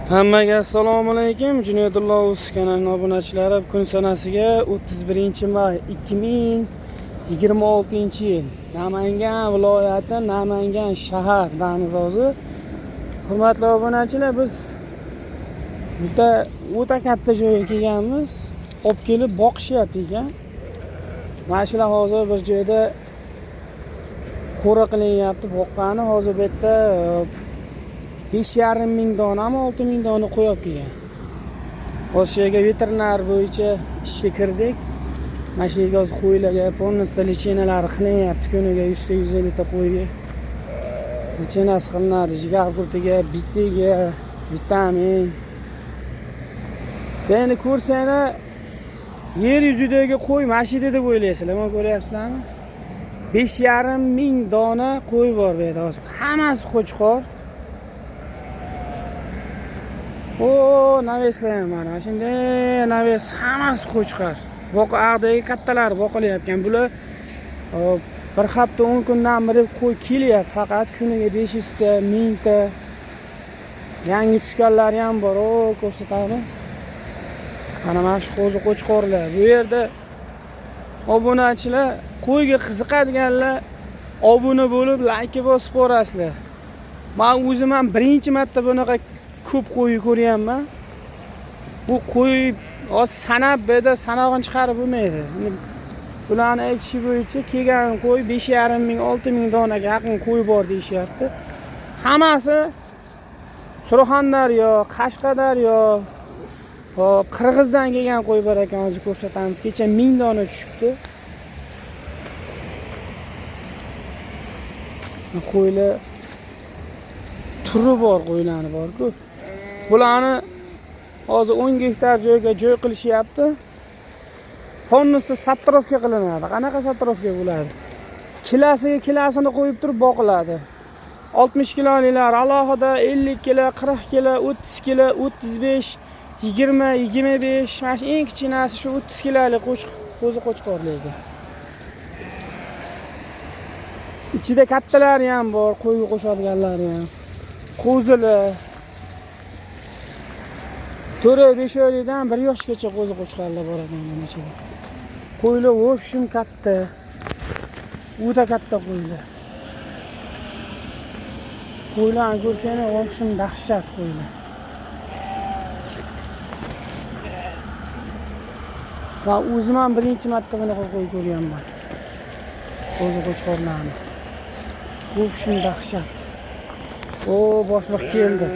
Hammaga assalomu alaykum. Junaydullo Uz kanalining obunachilari, kun sanasiga 31-may 2026-yil. Namangan viloyati, Namangan shahar Danizozi. Hurmatli obunachilar, biz bitta o'ta katta joyga kelganmiz. Olib kelib boqishyapti ekan. Mana shular hozir bir joyda qo'ra qilinyapti, boqqani. Hozir bu yerda 5,5 ming donami 6 ming dona qo'yib kelgan. O'sha yerga veterinar bo'yicha ishga kirdik. Mana shu yerga hozir qo'ylarga polностью lichenalari qilinyapti. Kuniga 100-150 ta qo'yga lichenasi qilinadi. Jigar qurtiga, bitiga, vitamin. Beni ko'rsanglar yer yuzidagi qo'y mashina deb o'ylaysizlar. Nima ko'ryapsizlarmi? 5,5 ming dona qo'y bor bu yerda hozir. Hammasi qo'chqor. Naveslar ham mana shunday naves hammasi qo'chqar. Boqardagi kattalar boqilyapti. Bular bir hafta 10 kundan beri qo'y kelyapti. Faqat kuniga 500 ta, 1000 ta. Yangi tushganlari ham bor. Ko'rsatamiz. Mana shu qo'zi qo'chqorlar. Bu yerda obunachilar, qo'yga qiziqadiganlar obuna bo'lib, like bosib borasizlar. Men o'zim ham birinchi marta bunaqa ko'p qo'y ko'ryapman. Bu qo'y sanab beda sanog'ini chiqarib bo'lmaydi. Bularning aytishi bo'yicha kelgan qo'y 5,5 ming, 6 ming donaga yaqin qo'y bor deyishyapti. Hammasi Surxondaryo, Qashqadaryo, Qirg'izdan kelgan qo'y bor ekan, hozir ko'rsatamiz. Kecha 1000 dona tushibdi. Qo'ylar turi bor, qo'ylari bor-ku. Bularni hozir 10 gektar joyga joy qilishyapti. Polностью satrovka qilinadi. Qanaqa satrovka bo'ladi? Kilasini qo'yib turib boqiladi. 60 kilolilar alohida, 50 kilo, 40 kilo, 30 kilo, 35, 20, 25, mana shu eng kichkinasi shu 30 kilolik qo'zi qo'chqorligi. Ichida kattalari ham bor, qo'yga qo'shadiganlari ham. Qo'zilar 4-5 oylikdan 1 yoshgacha qo'zi qo'chqorlar bor ekan mana ichida. Qo'ylar o'shim katta. O'ta katta qo'ylar. Qo'ylarni ko'rsanglar, o'shim dahshat qo'ylar. Va o'zim ham birinchi marta bunaqa qo'y ko'rganman. Qo'zi qo'chqorlarni. O'shim dahshat. Boshliq keldi.